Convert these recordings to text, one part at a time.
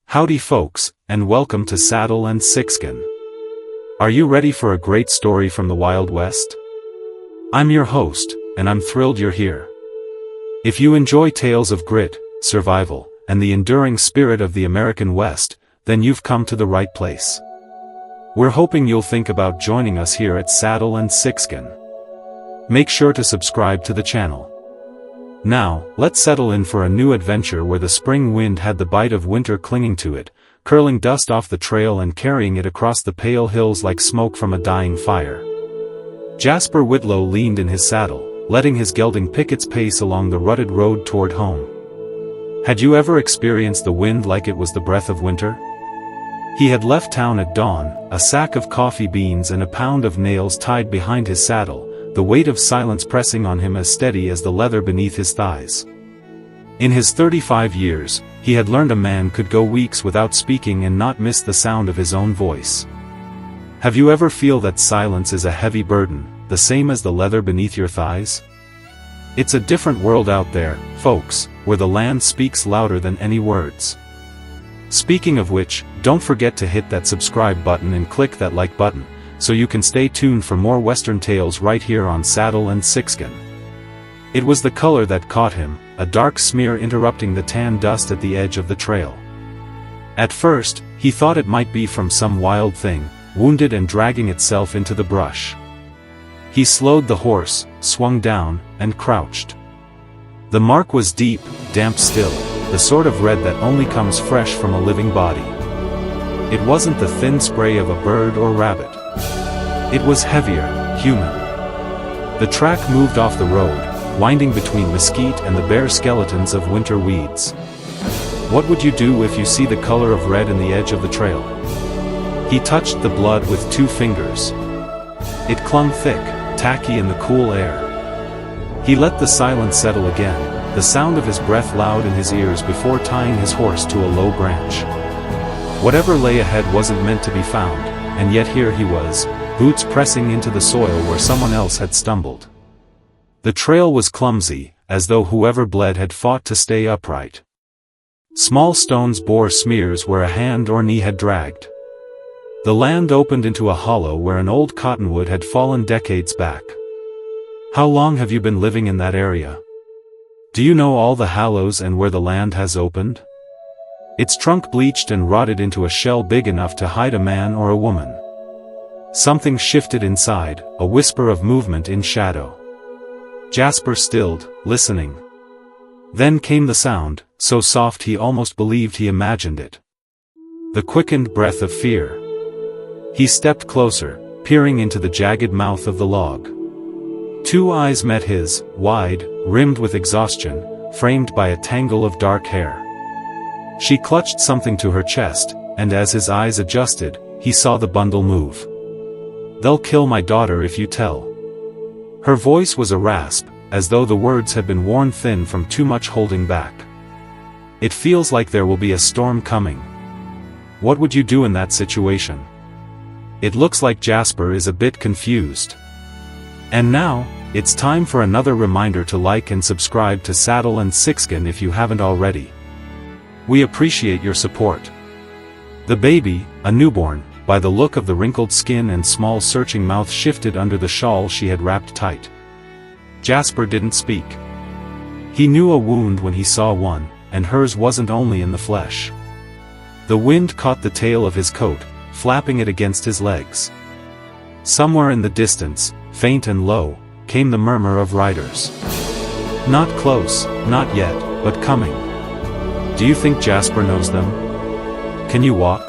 Howdy folks, and welcome to Saddle and Sixskin. Are you ready for a great story from the Wild West? I'm your host, and I'm thrilled you're here. If you enjoy tales of grit, survival, and the enduring spirit of the American West, then you've come to the right place. We're hoping you'll think about joining us here at Saddle and Sixskin. Make sure to subscribe to the channel. Now, let's settle in for a new adventure where the spring wind had the bite of winter clinging to it, curling dust off the trail and carrying it across the pale hills like smoke from a dying fire. Jasper Whitlow leaned in his saddle, letting his gelding pick its pace along the rutted road toward home. Had you ever experienced the wind like it was the breath of winter? He had left town at dawn, a sack of coffee beans and a pound of nails tied behind his saddle, the weight of silence pressing on him as steady as the leather beneath his thighs. In his 35 years, he had learned a man could go weeks without speaking and not miss the sound of his own voice. Have you ever feel that silence is a heavy burden, the same as the leather beneath your thighs? It's a different world out there, folks, where the land speaks louder than any words. Speaking of which, don't forget to hit that subscribe button and click that like button, so you can stay tuned for more Western tales right here on Saddle and Sixskin. It was the color that caught him, a dark smear interrupting the tan dust at the edge of the trail. At first, he thought it might be from some wild thing, wounded and dragging itself into the brush. He slowed the horse, swung down, and crouched. The mark was deep, damp still, the sort of red that only comes fresh from a living body. It wasn't the thin spray of a bird or rabbit. It was heavier, human. The track moved off the road, winding between mesquite and the bare skeletons of winter weeds. What would you do if you see the color of red in the edge of the trail? He touched the blood with 2 fingers. It clung thick, tacky in the cool air. He let the silence settle again, the sound of his breath loud in his ears before tying his horse to a low branch. Whatever lay ahead wasn't meant to be found, and yet here he was, boots pressing into the soil where someone else had stumbled. The trail was clumsy, as though whoever bled had fought to stay upright. Small stones bore smears where a hand or knee had dragged. The land opened into a hollow where an old cottonwood had fallen decades back. How long have you been living in that area? Do you know all the hollows and where the land has opened? Its trunk bleached and rotted into a shell big enough to hide a man or a woman. Something shifted inside, a whisper of movement in shadow. Jasper stilled, listening. Then came the sound, so soft he almost believed he imagined it. The quickened breath of fear. He stepped closer, peering into the jagged mouth of the log. 2 eyes met his, wide, rimmed with exhaustion, framed by a tangle of dark hair. She clutched something to her chest, and as his eyes adjusted, he saw the bundle move. "They'll kill my daughter if you tell." Her voice was a rasp, as though the words had been worn thin from too much holding back. "It feels like there will be a storm coming. What would you do in that situation?" It looks like Jasper is a bit confused. And now, it's time for another reminder to like and subscribe to Saddle and Sixskin if you haven't already. We appreciate your support. The baby, a newborn, by the look of the wrinkled skin and small searching mouth, shifted under the shawl she had wrapped tight. Jasper didn't speak. He knew a wound when he saw one, and hers wasn't only in the flesh. The wind caught the tail of his coat, flapping it against his legs. Somewhere in the distance, faint and low, came the murmur of riders. Not close, not yet, but coming. Do you think Jasper knows them? Can you walk?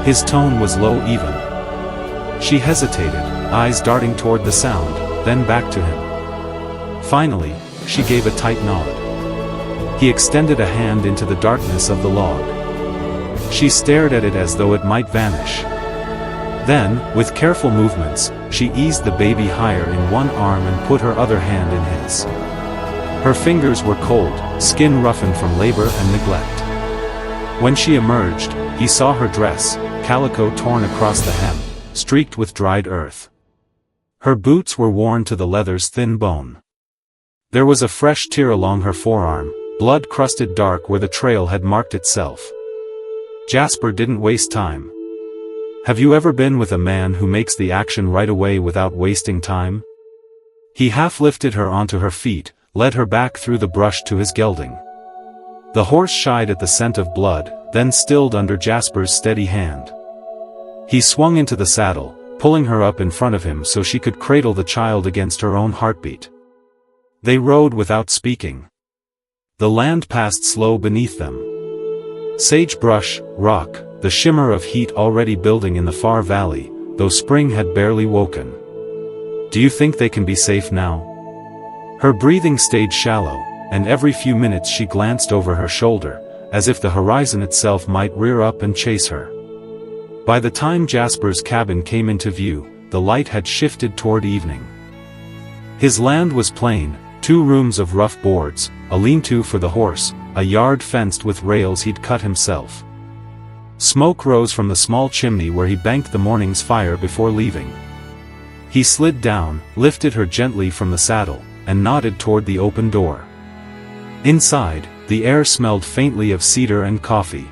His tone was low even. She hesitated, eyes darting toward the sound, then back to him. Finally, she gave a tight nod. He extended a hand into the darkness of the log. She stared at it as though it might vanish. Then, with careful movements, she eased the baby higher in one arm and put her other hand in his. Her fingers were cold, skin roughened from labor and neglect. When she emerged, he saw her dress, calico torn across the hem, streaked with dried earth. Her boots were worn to the leather's thin bone. There was a fresh tear along her forearm, blood crusted dark where the trail had marked itself. Jasper didn't waste time. Have you ever been with a man who makes the action right away without wasting time? He half lifted her onto her feet, led her back through the brush to his gelding. The horse shied at the scent of blood, then stilled under Jasper's steady hand. He swung into the saddle, pulling her up in front of him so she could cradle the child against her own heartbeat. They rode without speaking. The land passed slow beneath them. Sagebrush, rock, the shimmer of heat already building in the far valley, though spring had barely woken. Do you think they can be safe now? Her breathing stayed shallow, and every few minutes she glanced over her shoulder, as if the horizon itself might rear up and chase her. By the time Jasper's cabin came into view, the light had shifted toward evening. His land was plain, 2 rooms of rough boards, a lean-to for the horse, a yard fenced with rails he'd cut himself. Smoke rose from the small chimney where he banked the morning's fire before leaving. He slid down, lifted her gently from the saddle, and nodded toward the open door. Inside, the air smelled faintly of cedar and coffee.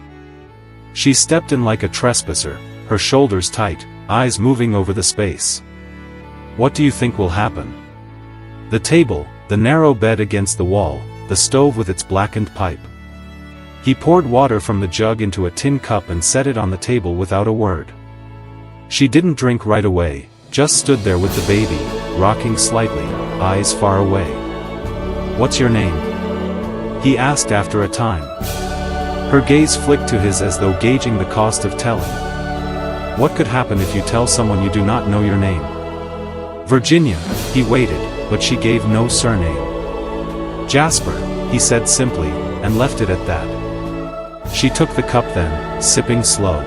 She stepped in like a trespasser, her shoulders tight, eyes moving over the space. What do you think will happen? The table, the narrow bed against the wall, the stove with its blackened pipe. He poured water from the jug into a tin cup and set it on the table without a word. She didn't drink right away, just stood there with the baby, rocking slightly, eyes far away. What's your name? He asked after a time. Her gaze flicked to his as though gauging the cost of telling. What could happen if you tell someone you do not know your name? Virginia. He waited, but she gave no surname. Jasper, he said simply, and left it at that. She took the cup then, sipping slow.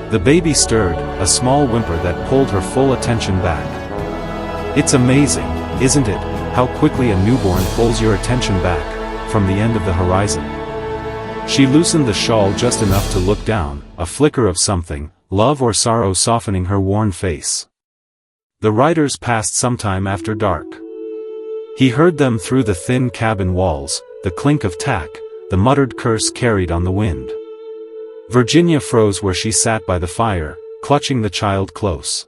The baby stirred, a small whimper that pulled her full attention back. It's amazing, isn't it, how quickly a newborn pulls your attention back, from the end of the horizon. She loosened the shawl just enough to look down, a flicker of something, love or sorrow softening her worn face. The riders passed sometime after dark. He heard them through the thin cabin walls, the clink of tack, the muttered curse carried on the wind. Virginia froze where she sat by the fire, clutching the child close.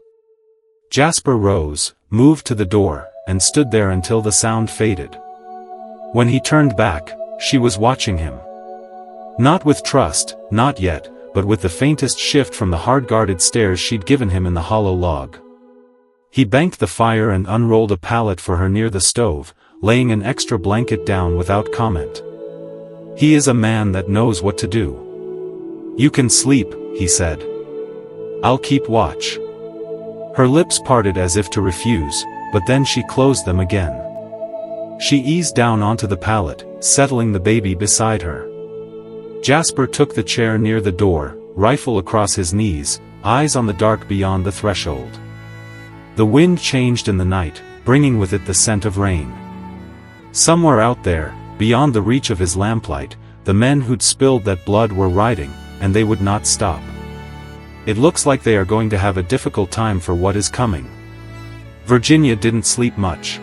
Jasper rose, moved to the door, and stood there until the sound faded. When he turned back, she was watching him. Not with trust, not yet, but with the faintest shift from the hard-guarded stares she'd given him in the hollow log. He banked the fire and unrolled a pallet for her near the stove, laying an extra blanket down without comment. He is a man that knows what to do. You can sleep, he said. I'll keep watch. Her lips parted as if to refuse, but then she closed them again. She eased down onto the pallet, settling the baby beside her. Jasper took the chair near the door, rifle across his knees, eyes on the dark beyond the threshold. The wind changed in the night, bringing with it the scent of rain. Somewhere out there, beyond the reach of his lamplight, the men who'd spilled that blood were riding, and they would not stop. It looks like they are going to have a difficult time for what is coming. Virginia didn't sleep much.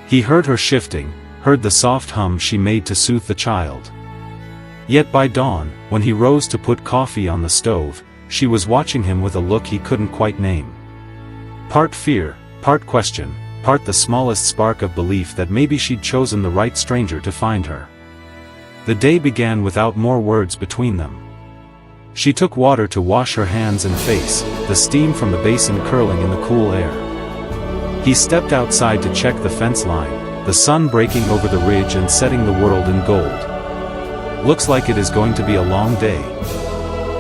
He heard her shifting, heard the soft hum she made to soothe the child. Yet by dawn, when he rose to put coffee on the stove, she was watching him with a look he couldn't quite name. Part fear, part question, part the smallest spark of belief that maybe she'd chosen the right stranger to find her. The day began without more words between them. She took water to wash her hands and face, the steam from the basin curling in the cool air. He stepped outside to check the fence line, the sun breaking over the ridge and setting the world in gold. Looks like it is going to be a long day.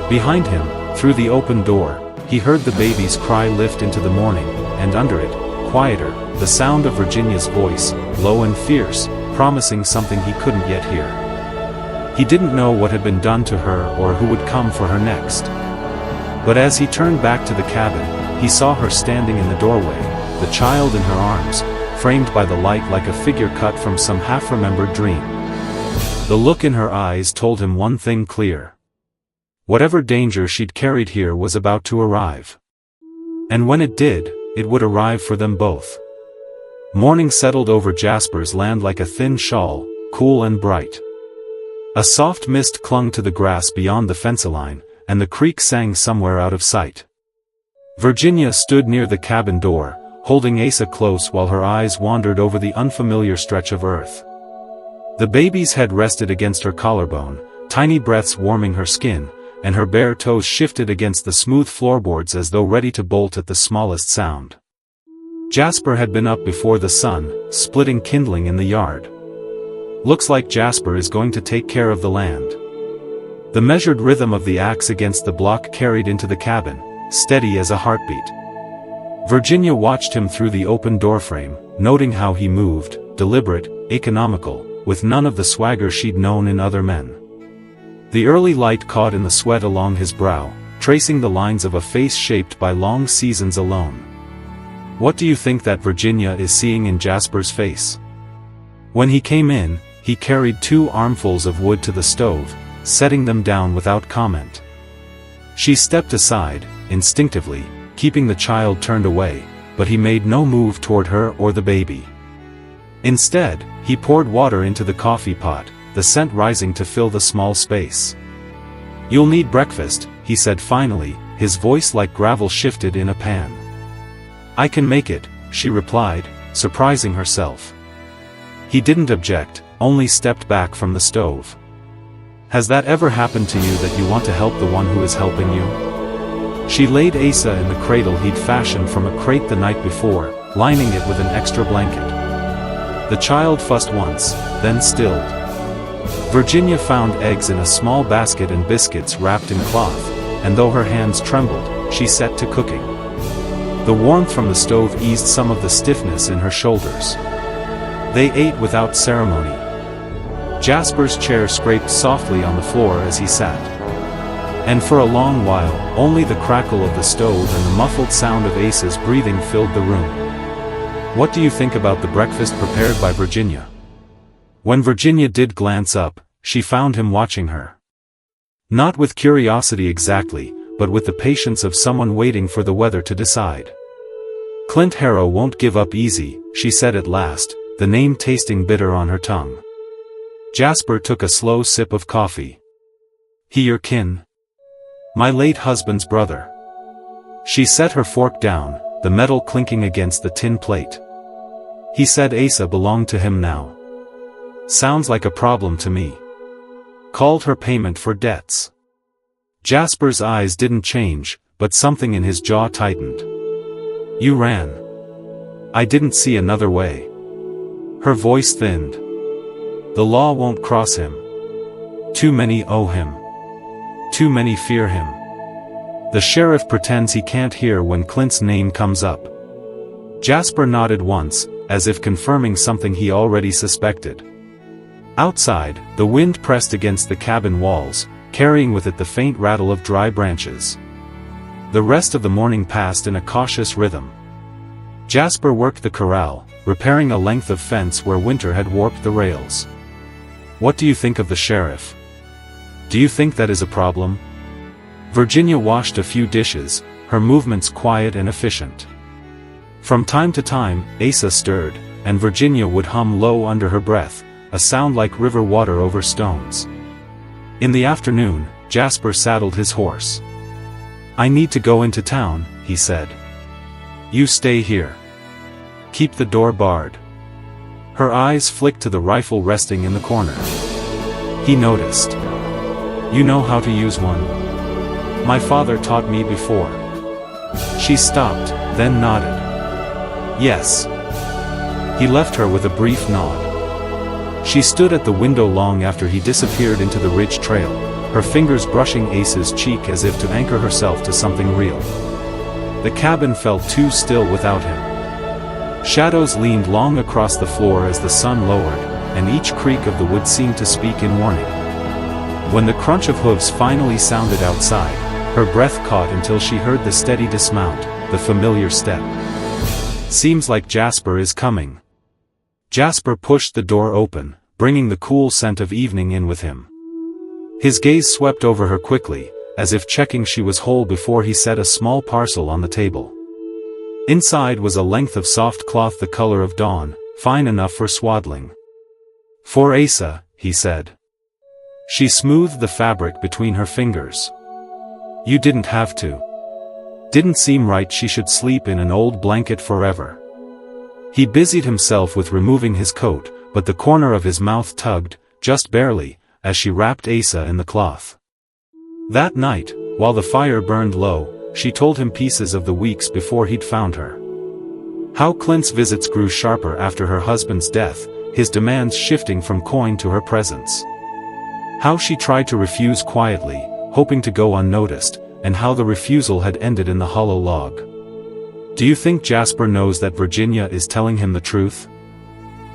Behind him, through the open door, he heard the baby's cry lift into the morning, and under it, quieter, the sound of Virginia's voice, low and fierce, promising something he couldn't yet hear. He didn't know what had been done to her or who would come for her next. But as he turned back to the cabin, he saw her standing in the doorway, the child in her arms, framed by the light like a figure cut from some half-remembered dream. The look in her eyes told him one thing clear. Whatever danger she'd carried here was about to arrive. And when it did, it would arrive for them both. Morning settled over Jasper's land like a thin shawl, cool and bright. A soft mist clung to the grass beyond the fence line, and the creek sang somewhere out of sight. Virginia stood near the cabin door, holding Asa close while her eyes wandered over the unfamiliar stretch of earth. The baby's head rested against her collarbone, tiny breaths warming her skin, and her bare toes shifted against the smooth floorboards as though ready to bolt at the smallest sound. Jasper had been up before the sun, splitting kindling in the yard. Looks like Jasper is going to take care of the land. The measured rhythm of the axe against the block carried into the cabin, steady as a heartbeat. Virginia watched him through the open doorframe, noting how he moved, deliberate, economical, with none of the swagger she'd known in other men. The early light caught in the sweat along his brow, tracing the lines of a face shaped by long seasons alone. What do you think that Virginia is seeing in Jasper's face? When he came in, he carried 2 armfuls of wood to the stove, setting them down without comment. She stepped aside, instinctively, keeping the child turned away, but he made no move toward her or the baby. Instead, he poured water into the coffee pot, the scent rising to fill the small space. "You'll need breakfast," he said finally, his voice like gravel shifted in a pan. "I can make it," she replied, surprising herself. He didn't object, only stepped back from the stove. "Has that ever happened to you that you want to help the one who is helping you?" She laid Asa in the cradle he'd fashioned from a crate the night before, lining it with an extra blanket. The child fussed once, then stilled. Virginia found eggs in a small basket and biscuits wrapped in cloth, and though her hands trembled, she set to cooking. The warmth from the stove eased some of the stiffness in her shoulders. They ate without ceremony. Jasper's chair scraped softly on the floor as he sat. And for a long while, only the crackle of the stove and the muffled sound of Asa's breathing filled the room. "What do you think about the breakfast prepared by Virginia?" When Virginia did glance up, she found him watching her. Not with curiosity exactly, but with the patience of someone waiting for the weather to decide. "Clint Harrow won't give up easy," she said at last, the name tasting bitter on her tongue. Jasper took a slow sip of coffee. "He your kin?" "My late husband's brother." She set her fork down, the metal clinking against the tin plate. "He said Asa belonged to him now." "Sounds like a problem to me." "Called her payment for debts." Jasper's eyes didn't change, but something in his jaw tightened. "You ran." "I didn't see another way." Her voice thinned. "The law won't cross him. Too many owe him. Too many fear him. The sheriff pretends he can't hear when Clint's name comes up." Jasper nodded once, as if confirming something he already suspected. Outside, the wind pressed against the cabin walls, carrying with it the faint rattle of dry branches. The rest of the morning passed in a cautious rhythm. Jasper worked the corral, repairing a length of fence where winter had warped the rails. "What do you think of the sheriff? Do you think that is a problem?" Virginia washed a few dishes, her movements quiet and efficient. From time to time, Asa stirred, and Virginia would hum low under her breath, a sound like river water over stones. In the afternoon, Jasper saddled his horse. "I need to go into town," he said. "You stay here. Keep the door barred." Her eyes flicked to the rifle resting in the corner. He noticed. "You know how to use one?" "My father taught me before." She stopped, then nodded. "Yes." He left her with a brief nod. She stood at the window long after he disappeared into the ridge trail, her fingers brushing Asa's cheek as if to anchor herself to something real. The cabin felt too still without him. Shadows leaned long across the floor as the sun lowered, and each creak of the wood seemed to speak in warning. When the crunch of hooves finally sounded outside, her breath caught until she heard the steady dismount, the familiar step. "Seems like Jasper is coming." Jasper pushed the door open, bringing the cool scent of evening in with him. His gaze swept over her quickly, as if checking she was whole before he set a small parcel on the table. Inside was a length of soft cloth the color of dawn, fine enough for swaddling. "For Asa," he said. She smoothed the fabric between her fingers. You didn't have to. Didn't seem right she should sleep in an old blanket forever. He busied himself with removing his coat, but the corner of his mouth tugged, just barely, as she wrapped Asa in the cloth. That night, while the fire burned low, she told him pieces of the weeks before he'd found her. How Clint's visits grew sharper after her husband's death, his demands shifting from coin to her presence. How she tried to refuse quietly, hoping to go unnoticed, and how the refusal had ended in the hollow log. Do you think Jasper knows that Virginia is telling him the truth?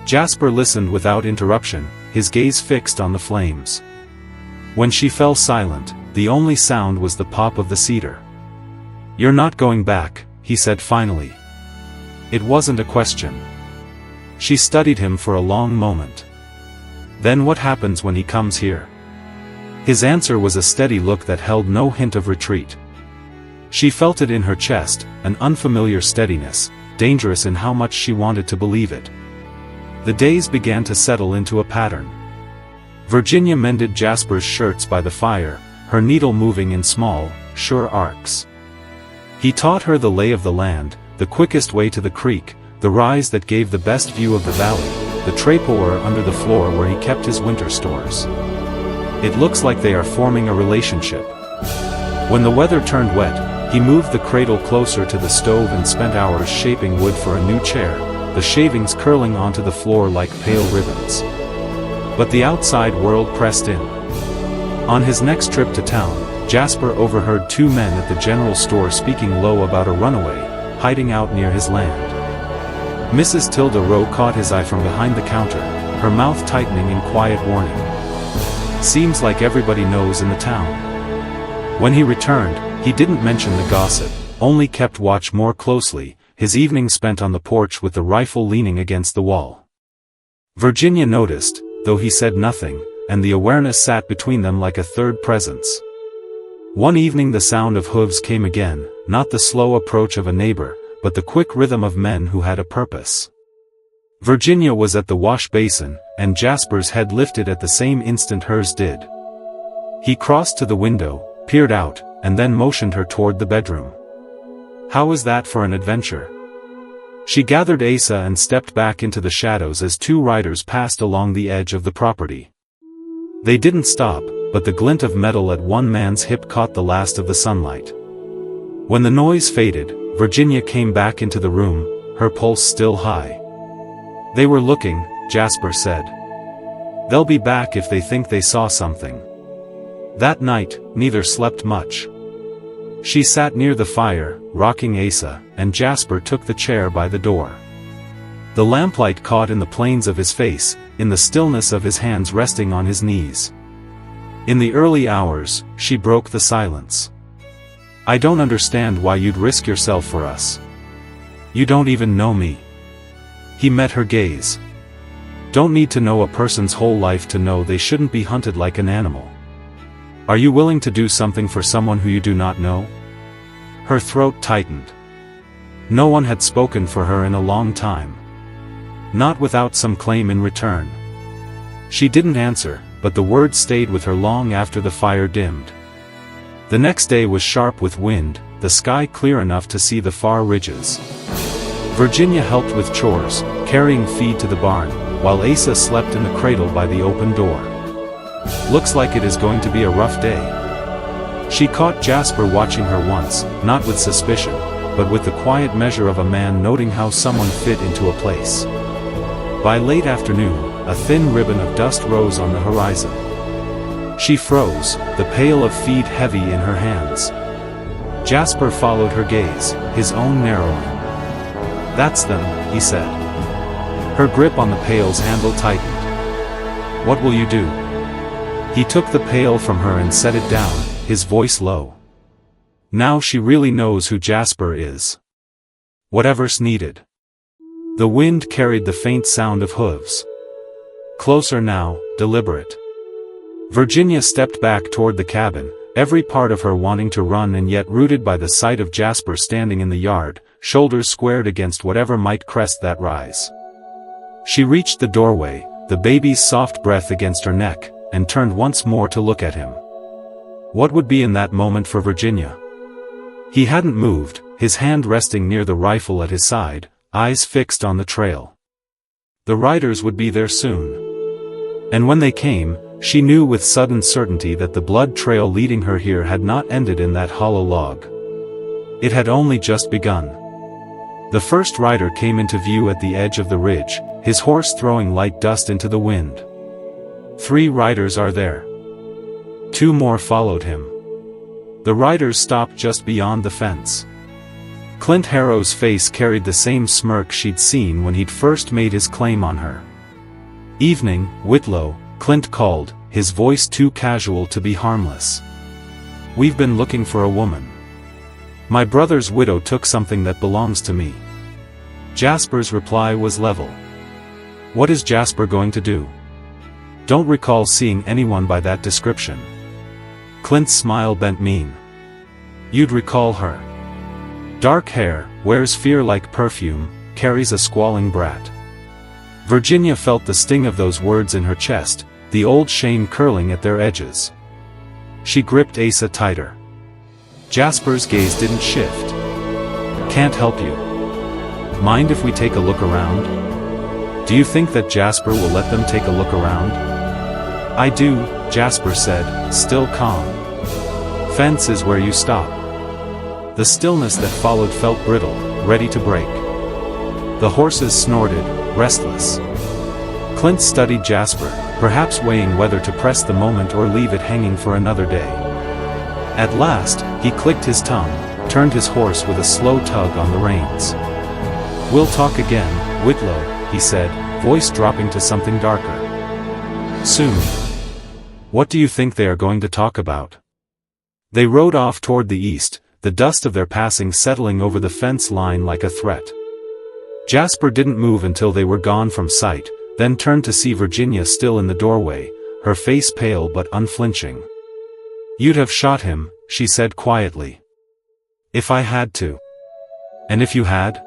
Jasper listened without interruption, his gaze fixed on the flames. When she fell silent, the only sound was the pop of the cedar. You're not going back, he said finally. It wasn't a question. She studied him for a long moment. Then what happens when he comes here? His answer was a steady look that held no hint of retreat. She felt it in her chest, an unfamiliar steadiness, dangerous in how much she wanted to believe it. The days began to settle into a pattern. Virginia mended Jasper's shirts by the fire, her needle moving in small, sure arcs. He taught her the lay of the land, the quickest way to the creek, the rise that gave the best view of the valley, the trapdoor under the floor where he kept his winter stores. It looks like they are forming a relationship. When the weather turned wet, he moved the cradle closer to the stove and spent hours shaping wood for a new chair, the shavings curling onto the floor like pale ribbons. But the outside world pressed in. On his next trip to town, Jasper overheard two men at the general store speaking low about a runaway, hiding out near his land. Mrs. Tilda Rowe caught his eye from behind the counter, her mouth tightening in quiet warning. Seems like everybody knows in the town. When he returned, he didn't mention the gossip, only kept watch more closely, his evening spent on the porch with the rifle leaning against the wall. Virginia noticed, though he said nothing, and the awareness sat between them like a third presence. One evening the sound of hooves came again, not the slow approach of a neighbor, but the quick rhythm of men who had a purpose. Virginia was at the wash basin, and Jasper's head lifted at the same instant hers did. He crossed to the window, peered out, and then motioned her toward the bedroom. How was that for an adventure? She gathered Asa and stepped back into the shadows as two riders passed along the edge of the property. They didn't stop, but the glint of metal at one man's hip caught the last of the sunlight. When the noise faded, Virginia came back into the room, her pulse still high. They were looking, Jasper said. They'll be back if they think they saw something. That night, neither slept much. She sat near the fire, rocking Asa, and Jasper took the chair by the door. The lamplight caught in the planes of his face, in the stillness of his hands resting on his knees. In the early hours, she broke the silence. I don't understand why you'd risk yourself for us. You don't even know me. He met her gaze. Don't need to know a person's whole life to know they shouldn't be hunted like an animal. Are you willing to do something for someone who you do not know? Her throat tightened. No one had spoken for her in a long time. Not without some claim in return. She didn't answer, but the words stayed with her long after the fire dimmed. The next day was sharp with wind, the sky clear enough to see the far ridges. Virginia helped with chores, carrying feed to the barn, while Asa slept in the cradle by the open door. Looks like it is going to be a rough day. She caught Jasper watching her once, not with suspicion, but with the quiet measure of a man noting how someone fit into a place. By late afternoon, a thin ribbon of dust rose on the horizon. She froze, the pail of feed heavy in her hands. Jasper followed her gaze, his own narrowing. That's them, he said. Her grip on the pail's handle tightened. What will you do? He took the pail from her and set it down, his voice low. Now she really knows who Jasper is. Whatever's needed. The wind carried the faint sound of hooves. Closer now, deliberate. Virginia stepped back toward the cabin, every part of her wanting to run and yet rooted by the sight of Jasper standing in the yard, shoulders squared against whatever might crest that rise. She reached the doorway, the baby's soft breath against her neck, and turned once more to look at him. What would be in that moment for Virginia? He hadn't moved, his hand resting near the rifle at his side, eyes fixed on the trail. The riders would be there soon. And when they came, she knew with sudden certainty that the blood trail leading her here had not ended in that hollow log. It had only just begun. The first rider came into view at the edge of the ridge, his horse throwing light dust into the wind. 3 riders are there. 2 more followed him. The riders stopped just beyond the fence. Clint Harrow's face carried the same smirk she'd seen when he'd first made his claim on her. "Evening, Whitlow," Clint called, his voice too casual to be harmless. "We've been looking for a woman. My brother's widow took something that belongs to me." Jasper's reply was level. "What is Jasper going to do?" "Don't recall seeing anyone by that description." Clint's smile bent mean. "You'd recall her. Dark hair, wears fear like perfume, carries a squalling brat." Virginia felt the sting of those words in her chest, the old shame curling at their edges. She gripped Asa tighter. Jasper's gaze didn't shift. "Can't help you. Mind if we take a look around?" "Do you think that Jasper will let them take a look around?" "I do," Jasper said, still calm. "Fence is where you stop." The stillness that followed felt brittle, ready to break. The horses snorted, restless. Clint studied Jasper, perhaps weighing whether to press the moment or leave it hanging for another day. At last, he clicked his tongue, turned his horse with a slow tug on the reins. "We'll talk again, Whitlow," he said, voice dropping to something darker. "Soon." "What do you think they are going to talk about?" They rode off toward the east, the dust of their passing settling over the fence line like a threat. Jasper didn't move until they were gone from sight, then turned to see Virginia still in the doorway, her face pale but unflinching. "You'd have shot him," she said quietly. "If I had to." "And if you had?"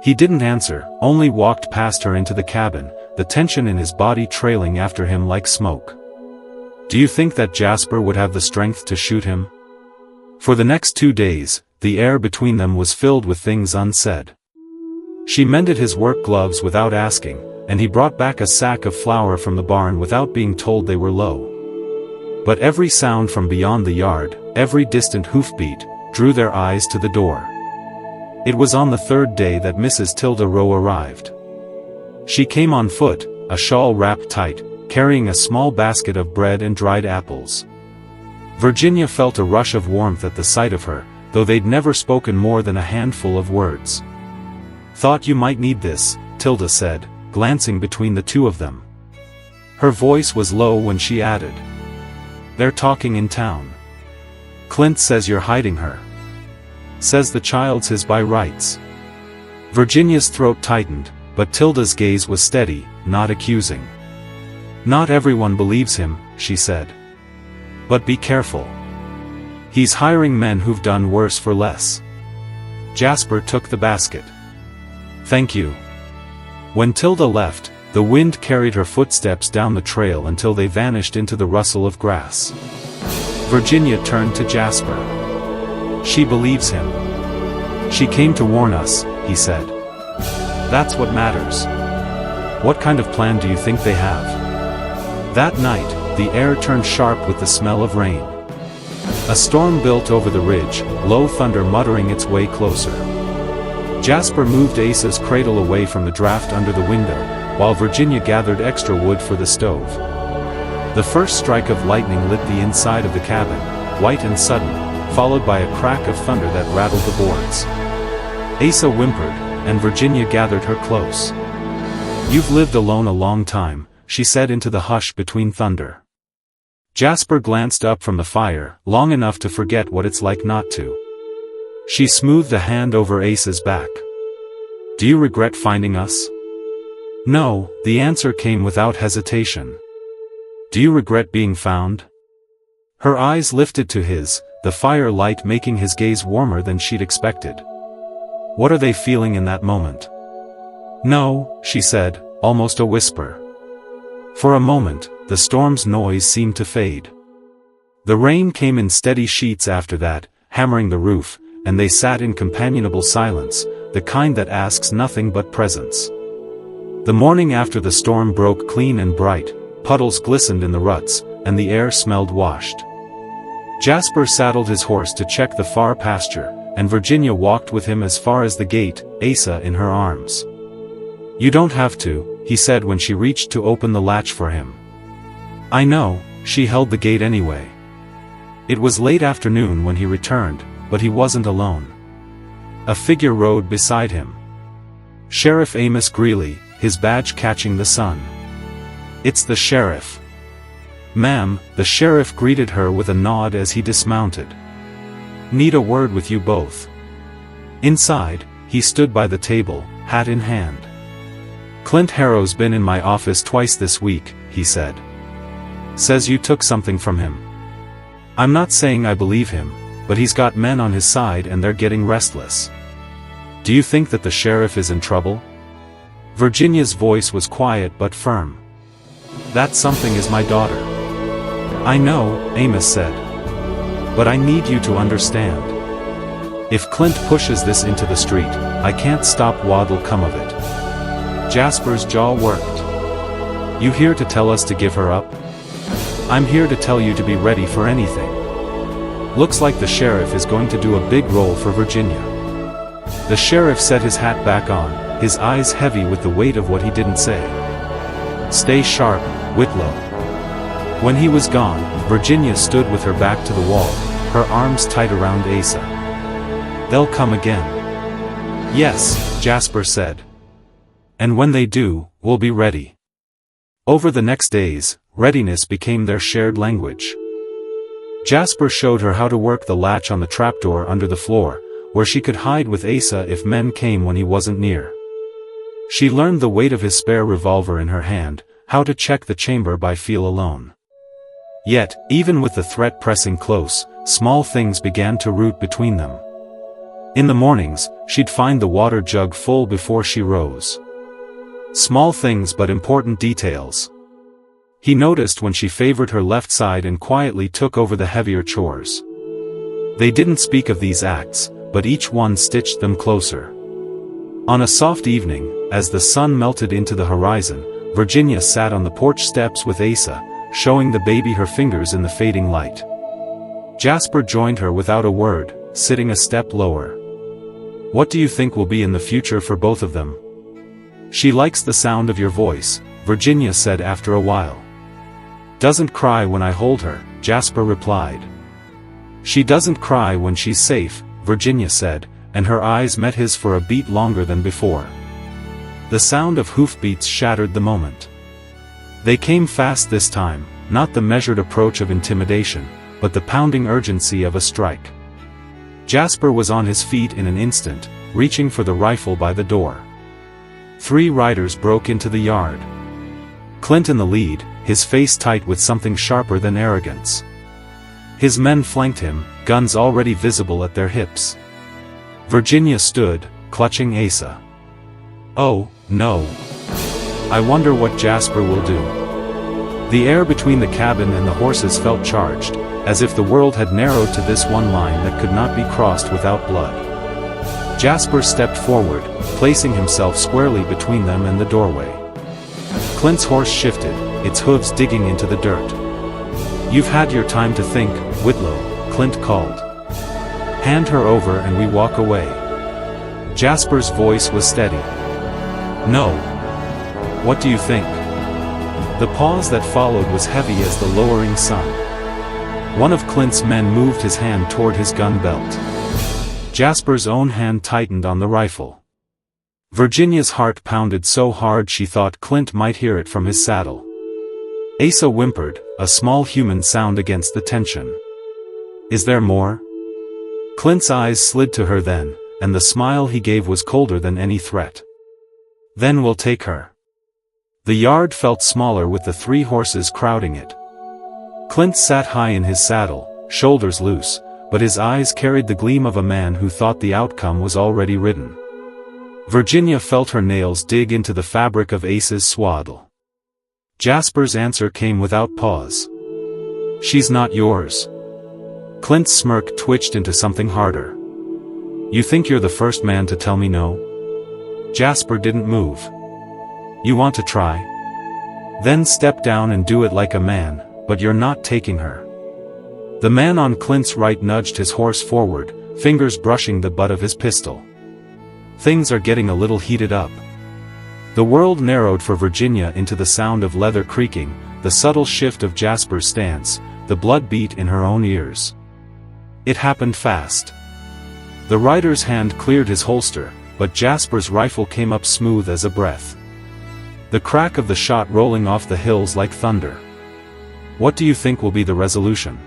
He didn't answer, only walked past her into the cabin, the tension in his body trailing after him like smoke. "Do you think that Jasper would have the strength to shoot him?" For the next 2 days, the air between them was filled with things unsaid. She mended his work gloves without asking, and he brought back a sack of flour from the barn without being told they were low. But every sound from beyond the yard, every distant hoofbeat, drew their eyes to the door. It was on the 3rd day that Mrs. Tilda Rowe arrived. She came on foot, a shawl wrapped tight, carrying a small basket of bread and dried apples. Virginia felt a rush of warmth at the sight of her, though they'd never spoken more than a handful of words. "Thought you might need this," Tilda said, glancing between the two of them. Her voice was low when she added, "They're talking in town. Clint says you're hiding her. Says the child's his by rights." Virginia's throat tightened, but Tilda's gaze was steady, not accusing. "Not everyone believes him," she said. "But be careful. He's hiring men who've done worse for less." Jasper took the basket. "Thank you." When Tilda left, the wind carried her footsteps down the trail until they vanished into the rustle of grass. Virginia turned to Jasper. "She believes him. She came to warn us," he said. "That's what matters. What kind of plan do you think they have?" That night, the air turned sharp with the smell of rain. A storm built over the ridge, low thunder muttering its way closer. Jasper moved Asa's cradle away from the draft under the window, while Virginia gathered extra wood for the stove. The first strike of lightning lit the inside of the cabin, white and sudden, followed by a crack of thunder that rattled the boards. Asa whimpered, and Virginia gathered her close. "You've lived alone a long time," she said into the hush between thunder. Jasper glanced up from the fire, long enough to forget what it's like not to. She smoothed a hand over Asa's back. "Do you regret finding us?" "No," the answer came without hesitation. "Do you regret being found?" Her eyes lifted to his, the fire light making his gaze warmer than she'd expected. "What are they feeling in that moment?" "No," she said, almost a whisper. For a moment, the storm's noise seemed to fade. The rain came in steady sheets after that, hammering the roof, and they sat in companionable silence, the kind that asks nothing but presence. The morning after the storm broke clean and bright, puddles glistened in the ruts, and the air smelled washed. Jasper saddled his horse to check the far pasture, and Virginia walked with him as far as the gate, Asa in her arms. "You don't have to," he said when she reached to open the latch for him. "I know," she held the gate anyway. It was late afternoon when he returned, but he wasn't alone. A figure rode beside him. Sheriff Amos Greeley, his badge catching the sun. "It's the sheriff." "Ma'am," the sheriff greeted her with a nod as he dismounted. "Need a word with you both." Inside, he stood by the table, hat in hand. "Clint Harrow's been in my office twice this week," he said. "Says you took something from him. I'm not saying I believe him, but he's got men on his side and they're getting restless. Do you think that the sheriff is in trouble?" Virginia's voice was quiet but firm. "That something is my daughter." "I know," Amos said. "But I need you to understand. If Clint pushes this into the street, I can't stop what'll come of it." Jasper's jaw worked. "You here to tell us to give her up?" "I'm here to tell you to be ready for anything. Looks like the sheriff is going to do a big role for Virginia." The sheriff set his hat back on, his eyes heavy with the weight of what he didn't say. "Stay sharp, Whitlow." When he was gone, Virginia stood with her back to the wall, her arms tight around Asa. "They'll come again." "Yes," Jasper said. "And when they do, we'll be ready." Over the next days, readiness became their shared language. Jasper showed her how to work the latch on the trapdoor under the floor, where she could hide with Asa if men came when he wasn't near. She learned the weight of his spare revolver in her hand, how to check the chamber by feel alone. Yet, even with the threat pressing close, small things began to root between them. In the mornings, she'd find the water jug full before she rose. Small things but important details. He noticed when she favored her left side and quietly took over the heavier chores. They didn't speak of these acts, but each one stitched them closer. On a soft evening, as the sun melted into the horizon, Virginia sat on the porch steps with Asa, showing the baby her fingers in the fading light. Jasper joined her without a word, sitting a step lower. "What do you think will be in the future for both of them?" "She likes the sound of your voice," Virginia said after a while. "Doesn't cry when I hold her," Jasper replied. "She doesn't cry when she's safe," Virginia said, and her eyes met his for a beat longer than before. The sound of hoofbeats shattered the moment. They came fast this time, not the measured approach of intimidation, but the pounding urgency of a strike. Jasper was on his feet in an instant, reaching for the rifle by the door. 3 riders broke into the yard. Clint in the lead, his face tight with something sharper than arrogance. His men flanked him, guns already visible at their hips. Virginia stood, clutching Asa. "Oh, no. I wonder what Jasper will do." The air between the cabin and the horses felt charged, as if the world had narrowed to this one line that could not be crossed without blood. Jasper stepped forward, placing himself squarely between them and the doorway. Clint's horse shifted, its hooves digging into the dirt. "You've had your time to think, Whitlow," Clint called. "Hand her over and we walk away." Jasper's voice was steady. "No. What do you think?" The pause that followed was heavy as the lowering sun. One of Clint's men moved his hand toward his gun belt. Jasper's own hand tightened on the rifle. Virginia's heart pounded so hard she thought Clint might hear it from his saddle. Asa whimpered, a small human sound against the tension. "Is there more?" Clint's eyes slid to her then, and the smile he gave was colder than any threat. "Then we'll take her." The yard felt smaller with the 3 horses crowding it. Clint sat high in his saddle, shoulders loose, but his eyes carried the gleam of a man who thought the outcome was already written. Virginia felt her nails dig into the fabric of Asa's swaddle. Jasper's answer came without pause. She's not yours. Clint's smirk twitched into something harder. You think you're the first man to tell me no? Jasper didn't move. You want to try? Then step down and do it like a man, but you're not taking her. The man on Clint's right nudged his horse forward, fingers brushing the butt of his pistol. Things are getting a little heated up. The world narrowed for Virginia into the sound of leather creaking, the subtle shift of Jasper's stance, the blood beat in her own ears. It happened fast. The rider's hand cleared his holster, but Jasper's rifle came up smooth as a breath. The crack of the shot rolling off the hills like thunder. What do you think will be the resolution?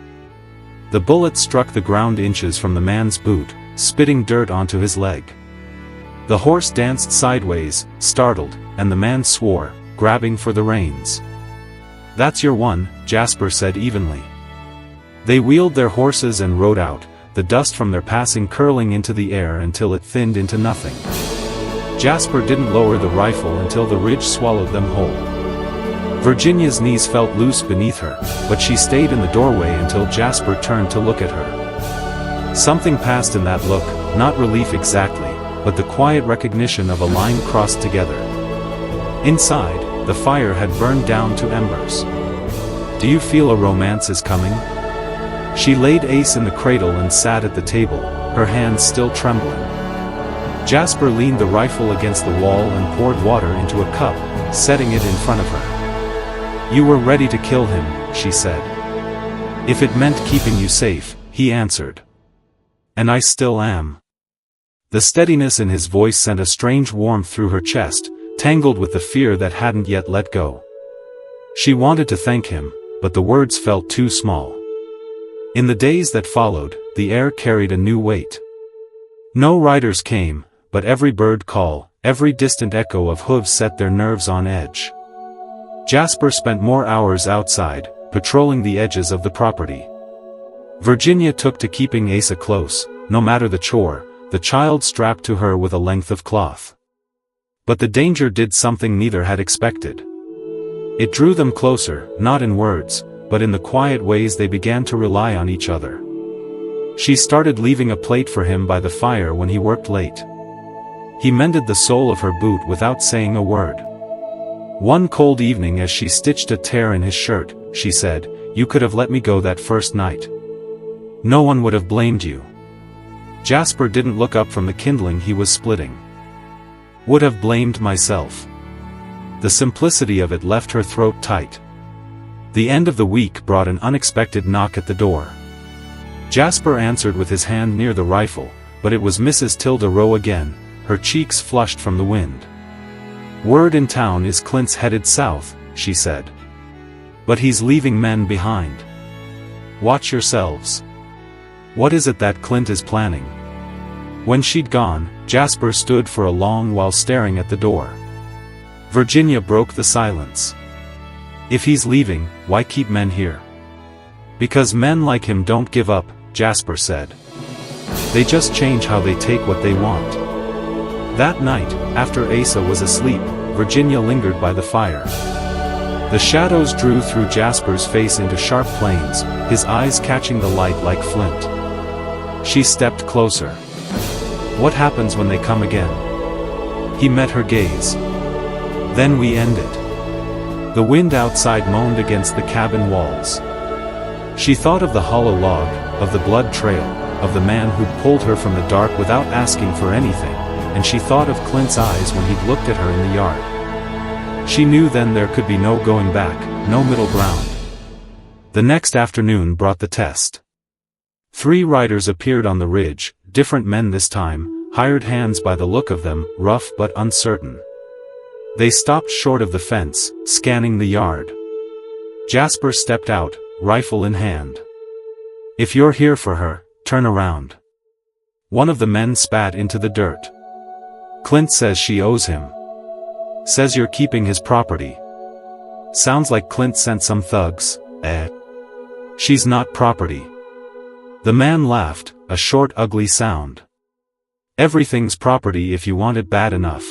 The bullet struck the ground inches from the man's boot, spitting dirt onto his leg. The horse danced sideways, startled, and the man swore, grabbing for the reins. That's your one, Jasper said evenly. They wheeled their horses and rode out, the dust from their passing curling into the air until it thinned into nothing. Jasper didn't lower the rifle until the ridge swallowed them whole. Virginia's knees felt loose beneath her, but she stayed in the doorway until Jasper turned to look at her. Something passed in that look, not relief exactly, but the quiet recognition of a line crossed together. Inside, the fire had burned down to embers. Do you feel a romance is coming? She laid Ace in the cradle and sat at the table, her hands still trembling. Jasper leaned the rifle against the wall and poured water into a cup, setting it in front of her. You were ready to kill him, she said. If it meant keeping you safe, he answered. And I still am. The steadiness in his voice sent a strange warmth through her chest, tangled with the fear that hadn't yet let go. She wanted to thank him, but the words felt too small. In the days that followed, the air carried a new weight. No riders came, but every bird call, every distant echo of hooves set their nerves on edge. Jasper spent more hours outside, patrolling the edges of the property. Virginia took to keeping Asa close, no matter the chore, the child strapped to her with a length of cloth. But the danger did something neither had expected. It drew them closer, not in words, but in the quiet ways they began to rely on each other. She started leaving a plate for him by the fire when he worked late. He mended the sole of her boot without saying a word. One cold evening as she stitched a tear in his shirt, she said, "You could have let me go that first night. No one would have blamed you." Jasper didn't look up from the kindling he was splitting. Would have blamed myself. The simplicity of it left her throat tight. The end of the week brought an unexpected knock at the door. Jasper answered with his hand near the rifle, but it was Mrs. Tilda Rowe again, her cheeks flushed from the wind. "Word in town is Clint's headed south," she said. "But he's leaving men behind. Watch yourselves. What is it that Clint is planning?" When she'd gone, Jasper stood for a long while staring at the door. Virginia broke the silence. "If he's leaving, why keep men here?" "Because men like him don't give up," Jasper said. "They just change how they take what they want." That night, after Asa was asleep, Virginia lingered by the fire. The shadows drew through Jasper's face into sharp planes, his eyes catching the light like flint. She stepped closer. "What happens when they come again?" He met her gaze. "Then we end it." The wind outside moaned against the cabin walls. She thought of the hollow log, of the blood trail, of the man who'd pulled her from the dark without asking for anything, and she thought of Clint's eyes when he'd looked at her in the yard. She knew then there could be no going back, no middle ground. The next afternoon brought the test. 3 riders appeared on the ridge, different men this time, hired hands by the look of them, rough but uncertain. They stopped short of the fence, scanning the yard. Jasper stepped out, rifle in hand. "If you're here for her, turn around." One of the men spat into the dirt. "Clint says she owes him. Says you're keeping his property. Sounds like Clint sent some thugs, eh?" "She's not property." The man laughed, a short ugly sound. "Everything's property if you want it bad enough."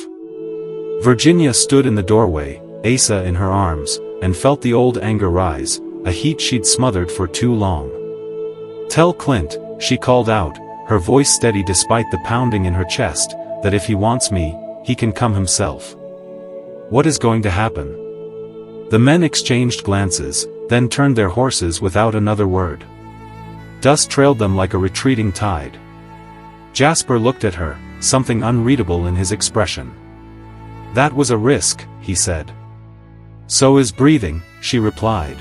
Virginia stood in the doorway, Asa in her arms, and felt the old anger rise, a heat she'd smothered for too long. "Tell Clint," she called out, her voice steady despite the pounding in her chest, "that if he wants me, he can come himself." "What is going to happen?" The men exchanged glances, then turned their horses without another word. Dust trailed them like a retreating tide. Jasper looked at her, something unreadable in his expression. "That was a risk," he said. "So is breathing," she replied.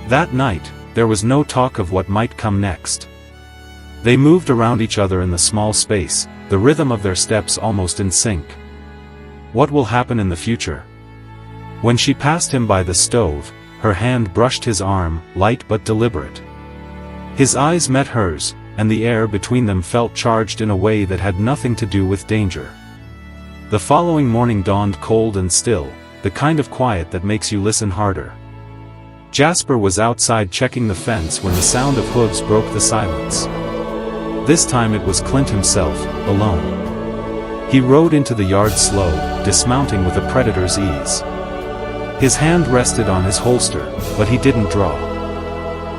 That night, there was no talk of what might come next. They moved around each other in the small space, the rhythm of their steps almost in sync. What will happen in the future? When she passed him by the stove, her hand brushed his arm, light but deliberate. His eyes met hers, and the air between them felt charged in a way that had nothing to do with danger. The following morning dawned cold and still, the kind of quiet that makes you listen harder. Jasper was outside checking the fence when the sound of hooves broke the silence. This time it was Clint himself, alone. He rode into the yard slow, dismounting with a predator's ease. His hand rested on his holster, but he didn't draw.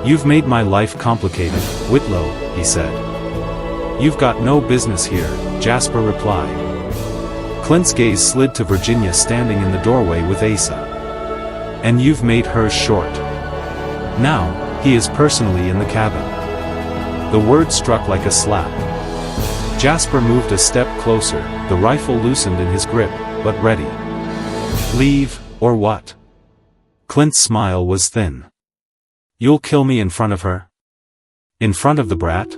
"You've made my life complicated, Whitlow," he said. "You've got no business here," Jasper replied. Clint's gaze slid to Virginia standing in the doorway with Asa. "And you've made hers short. Now, he is personally in the cabin." The word struck like a slap. Jasper moved a step closer, the rifle loosened in his grip, but ready. "Leave, or what?" Clint's smile was thin. "You'll kill me in front of her? In front of the brat?"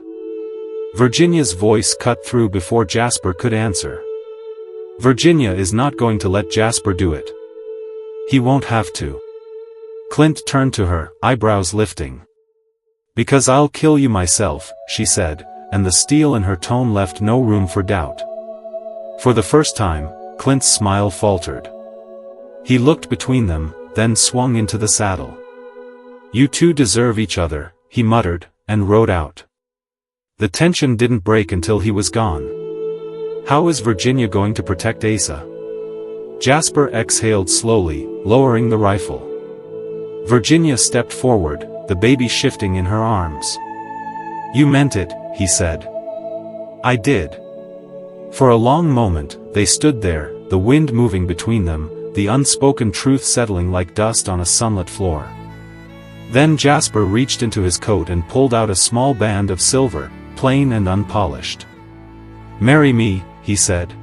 Virginia's voice cut through before Jasper could answer. Virginia is not going to let Jasper do it. He won't have to. Clint turned to her, eyebrows lifting. "Because I'll kill you myself," she said, and the steel in her tone left no room for doubt. For the first time, Clint's smile faltered. He looked between them, then swung into the saddle. "You two deserve each other," he muttered, and rode out. The tension didn't break until he was gone. How is Virginia going to protect Asa? Jasper exhaled slowly, lowering the rifle. Virginia stepped forward, the baby shifting in her arms. "You meant it," he said. "I did." For a long moment, they stood there, the wind moving between them, the unspoken truth settling like dust on a sunlit floor. Then Jasper reached into his coat and pulled out a small band of silver, plain and unpolished. "Marry me," he said.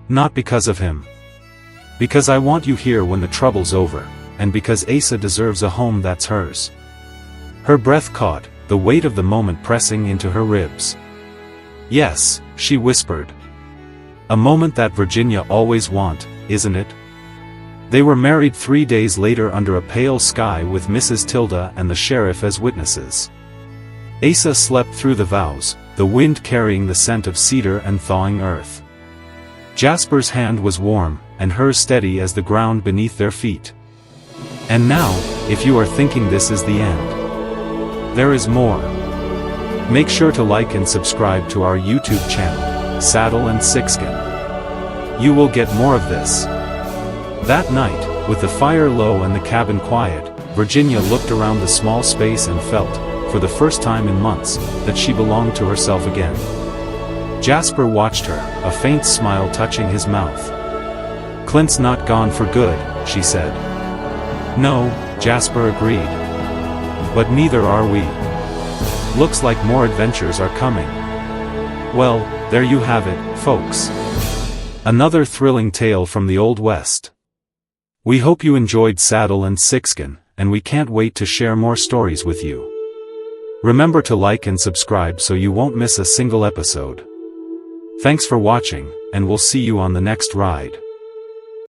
"Not because of him. Because I want you here when the trouble's over, and because Asa deserves a home that's hers." Her breath caught, the weight of the moment pressing into her ribs. "Yes," she whispered. "A moment that Virginia always want, isn't it?" They were married 3 days later under a pale sky with Mrs. Tilda and the sheriff as witnesses. Asa slept through the vows, the wind carrying the scent of cedar and thawing earth. Jasper's hand was warm, and hers steady as the ground beneath their feet. And now, if you are thinking this is the end, there is more. Make sure to like and subscribe to our YouTube channel, Saddle and Sixskin. You will get more of this. That night, with the fire low and the cabin quiet, Virginia looked around the small space and felt, for the first time in months, that she belonged to herself again. Jasper watched her, a faint smile touching his mouth. "Clint's not gone for good," she said. "No," Jasper agreed. "But neither are we. Looks like more adventures are coming." Well, there you have it, folks. Another thrilling tale from the Old West. We hope you enjoyed Saddle and Sixskin, and we can't wait to share more stories with you. Remember to like and subscribe so you won't miss a single episode. Thanks for watching, and we'll see you on the next ride.